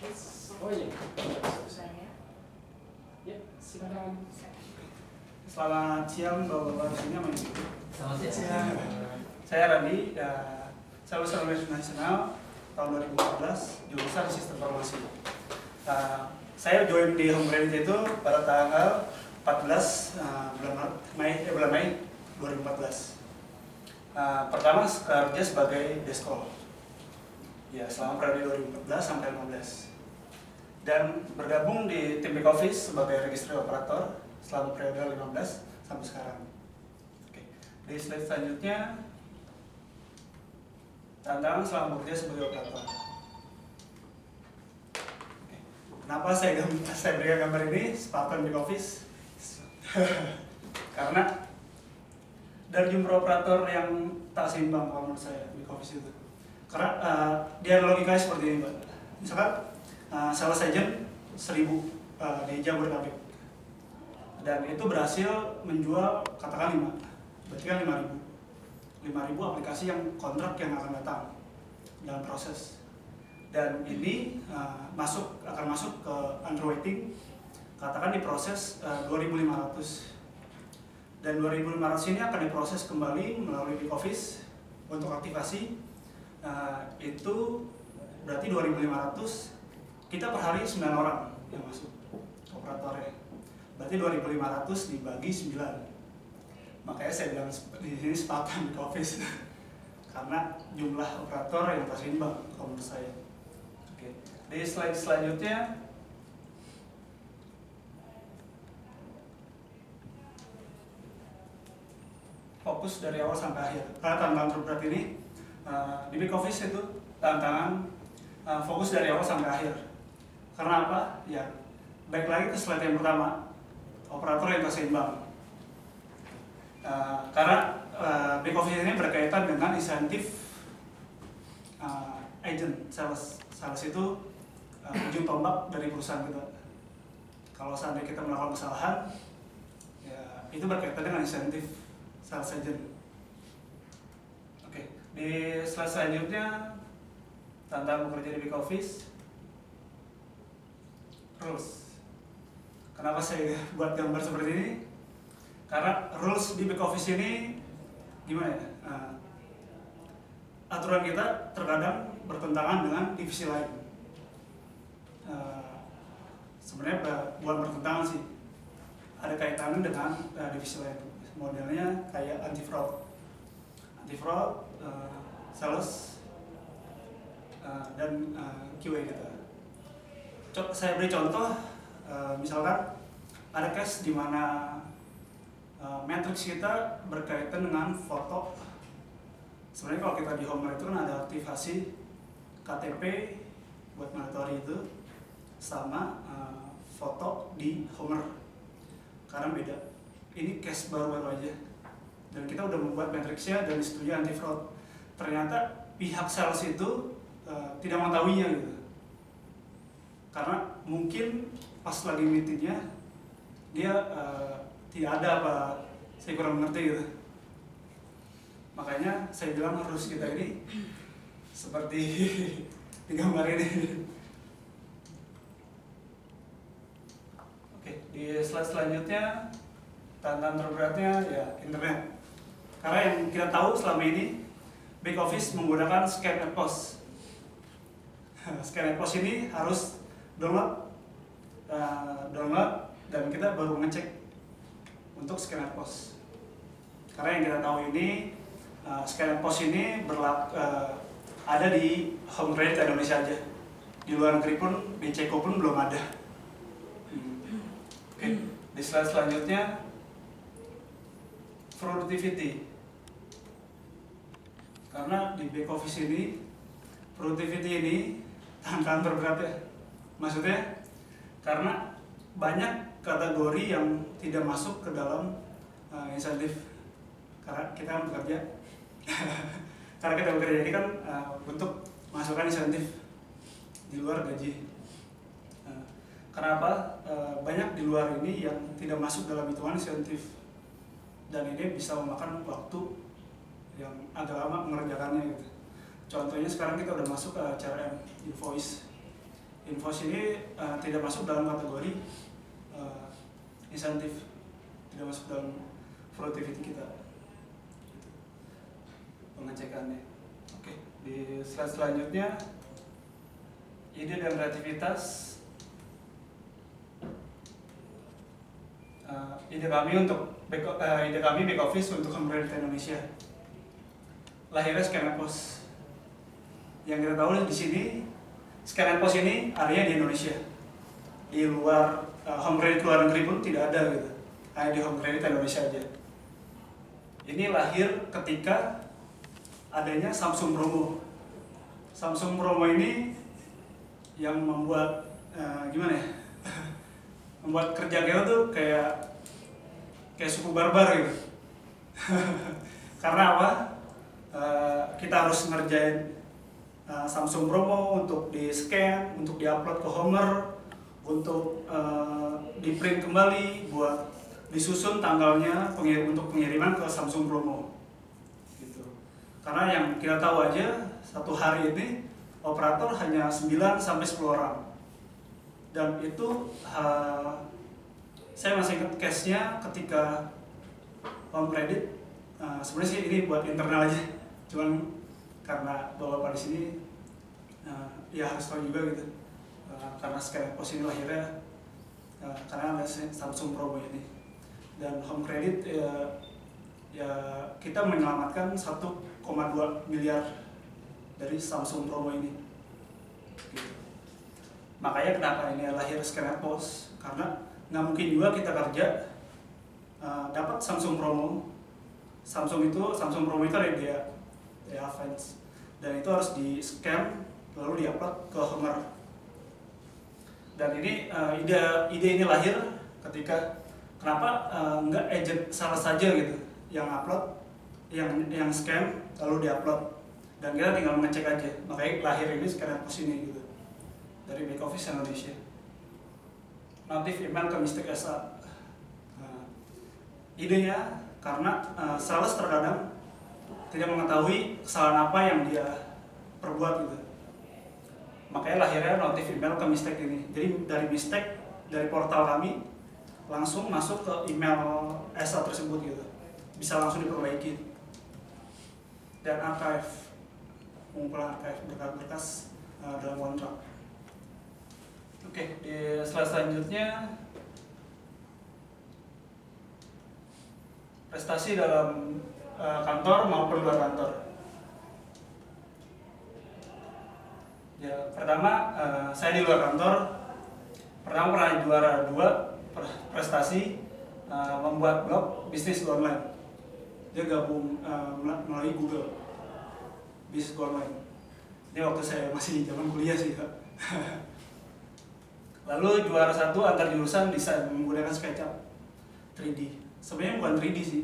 Oh iya, saya. Ya, silakan. Selamat siang Bapak-Bapak di sini. Selamat siang. Saya Randi, saya lulusan Universitas Nasional tahun 2014, jurusan Sistem Informasi. Saya join di Home Credit itu pada tanggal 14 bulan Mei 2014. Pertama kerja sebagai deskol. Ya, selama periode 2014 sampai 2015. Dan bergabung di tim back office sebagai registry operator selama periode 15 sampai sekarang. Oke. Di slide selanjutnya, tantangan selama bekerja sebagai operator. Oke. Kenapa saya berikan gambar ini Spartan back office? Karena dari jumlah operator yang tak seimbang kalau menurut saya back office itu. Karena dia logikanya seperti ini, Mbak. Misalkan sales agent 1000 di Jabodetabek, dan itu berhasil menjual katakan 5, berarti kan 5.000 aplikasi yang kontrak yang akan datang dalam proses, dan ini akan masuk ke underwriting katakan di proses 2.500, dan 2.500 ini akan diproses kembali melalui back office untuk aktivasi. Itu berarti 2.500, kita per hari 9 orang yang masuk operatornya, berarti 2.500 dibagi 9. Makanya saya bilang di sini Spartan back office karena jumlah operator yang tak seimbang kalau menurut saya. Oke. Di slide selanjutnya, fokus dari awal sampai akhir. Karena tantangan terberat ini di back office itu tantangan fokus dari awal sampai akhir. Karena apa? Ya, baik lagi ke slide yang pertama, operator yang tak seimbang. Karena back office ini berkaitan dengan insentif agent sales. Sales itu ujung tombak dari perusahaan kita. Kalau seandainya kita melakukan kesalahan, ya itu berkaitan dengan insentif sales agent. Oke, di slide selanjutnya tantangan bekerja di back office. Rules. Kenapa saya buat gambar seperti ini? Karena rules di back office ini gimana ya? Aturan kita terkadang bertentangan dengan divisi lain. Sebenarnya bukan bertentangan sih, ada kaitannya dengan divisi lain. Modelnya kayak anti fraud, sales, dan QA gitu. Saya beri contoh, misalkan ada case di mana matriks kita berkaitan dengan foto. Sebenarnya kalau kita di Homer itu kan ada aktivasi KTP buat mandatory itu sama foto di Homer. Karena beda. Ini case baru-baru aja. Dan kita udah membuat matriksnya dan disetujui anti fraud. Ternyata pihak sales itu tidak mengetahuinya gitu. Karena mungkin pas lagi meetingnya dia tidak ada apa, saya kurang mengerti gitu. Makanya saya bilang harus kita ini seperti di gambar ini. Oke, di slide selanjutnya tantangan terberatnya ya internet. Karena yang kita tahu selama ini back office menggunakan scan and post. Scan and post ini harus download dan kita baru ngecek untuk scan and post. Karena yang kita tahu ini scan and post ini ada di Home Credit Indonesia aja. Di luar negeri pun, di Ceko pun belum ada. Oke, di slide selanjutnya productivity. Karena di back office ini productivity ini tantangan terberat ya. Maksudnya karena banyak kategori yang tidak masuk ke dalam insentif. Karena kita kan bekerja karena kita bekerja ini kan untuk masukkan insentif di luar gaji. Kenapa? Banyak di luar ini yang tidak masuk dalam hitungan insentif, dan ini bisa memakan waktu yang agak lama mengerjakannya gitu. Contohnya sekarang kita udah masuk ke CRM invoice. invoice ini tidak masuk dalam kategori insentif, tidak masuk dalam productivity kita. Gitu. Pengecekannya. Oke, di slide selanjutnya ide dan kreativitas. Ide kami back office untuk Home Credit Indonesia. Lahirnya Scan & Post. Yang kita tahu di sini Scan & Post ini area di Indonesia. Di luar Home Credit luar negeri pun tidak ada gitu. Hanya di Home Credit Indonesia aja. Ini lahir ketika adanya Samsung Promo. Samsung Promo ini yang membuat gimana ya? Membuat kerja kita tuh kayak suku barbar gitu. Karena apa? Kita harus ngerjain Samsung Promo untuk di scan, untuk diupload ke Homer, untuk di print kembali, buat disusun tanggalnya untuk pengiriman ke Samsung Promo. Gitu. Karena yang kita tahu aja satu hari ini operator hanya 9 sampai 10 orang. Dan itu saya masih ingat case-nya ketika Home Credit. Sebenarnya sih ini buat internal aja, cuman karena bapak di sini ya harus tahu juga gitu. Karena Scan & Post ini lahirnya karena ada Samsung Promo ini. Dan Home Credit ya kita menyelamatkan 1,2 miliar dari Samsung Promo ini. Gitu. Makanya kenapa ini lahir Scan & Post, karena nggak mungkin juga kita kerja dapat Samsung Promo. Samsung Promo itu ada di Advance, dan itu harus di scan lalu diupload ke Homer. Dan ini ide ini lahir ketika kenapa nggak agent salah saja gitu yang upload, yang scan lalu diupload, dan kita tinggal mengecek aja. Makanya lahir ini Scan & Post ini gitu, dari back office Indonesia. Notif email ke Mistake SA. Idenya karena sales terkadang tidak mengetahui kesalahan apa yang dia perbuat gitu. Makanya lahirnya notif email ke Mistake ini. Jadi dari Mistake, dari portal kami langsung masuk ke email SA tersebut gitu. Bisa langsung diperbaiki. Dan archive, pengumpulan archive berkas dalam kontrak. Oke, di slide selanjutnya prestasi dalam kantor maupun luar kantor. Ya, pertama saya di luar kantor pernah juara 2 prestasi membuat blog bisnis online. Dia gabung melalui Google bisnis online. Ini waktu saya masih zaman kuliah sih, Kak. Lalu juara 1 antar jurusan desain menggunakan SketchUp 3D. Sebenarnya bukan 3D sih,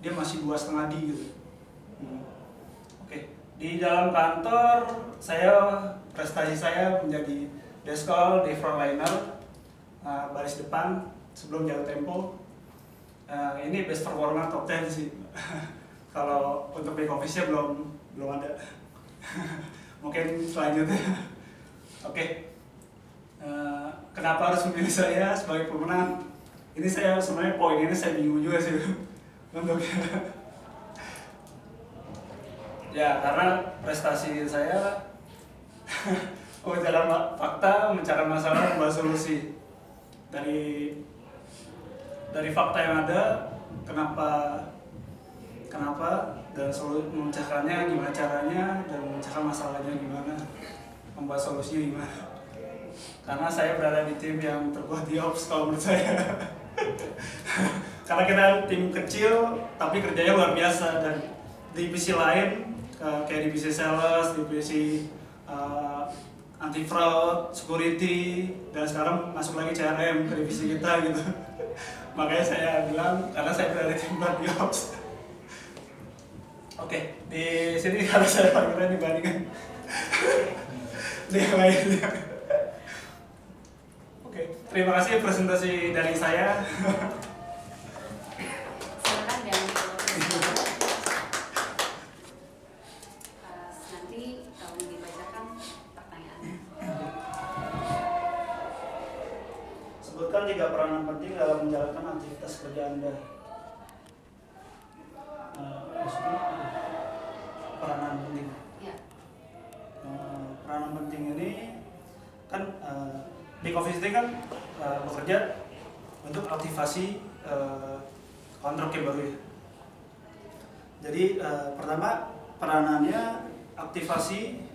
dia masih 2,5D gitu. Oke. Di dalam kantor prestasi saya menjadi desk call di frontliner, baris depan sebelum jatuh tempo. Ini best performer top 10 sih. Kalau untuk back office-nya belum ada. Mungkin selanjutnya. Oke. Kenapa harus memilih saya sebagai pemenang? Ini saya sebenarnya poin ini saya bingung juga sih untuk ya, karena prestasi saya membicarakan fakta, membicarakan masalah, membuat solusi dari fakta yang ada, kenapa dan memecahkannya gimana caranya, dan memecahkan masalahnya gimana, membuat solusinya gimana. Karena saya berada di tim yang terkuat di Ops kalau menurut saya. Karena kita tim kecil tapi kerjanya luar biasa, dan divisi lain kayak divisi sales, divisi anti fraud, security, dan sekarang masuk lagi CRM ke divisi kita gitu. Makanya saya bilang karena saya berada di tim di Ops. Oke, di sini kalau saya paling keren dibandingkan di yang lainnya. Terima kasih presentasi dari saya. Silakan dan nanti kalau dibacakan pertanyaannya. 3 peranan penting dalam menjalankan aktivitas kerja Anda. Maksudnya peranan penting. Ya. Peranan penting ini kan Big Office ini kan bekerja untuk aktivasi kontrak yang baru ya. Jadi pertama peranannya aktivasi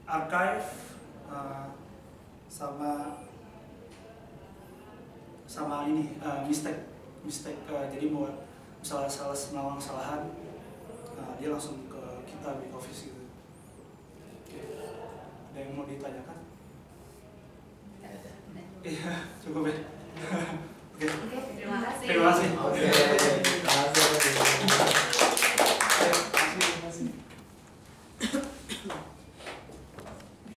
archive sama ini mistake. Jadi buat misalnya melakukan kesalahan dia langsung ke kita Big Office gitu. Oke. Ada yang mau ditanyakan? Iya, cukup ya. Oke. Oke, terima kasih. Terima kasih. Oke.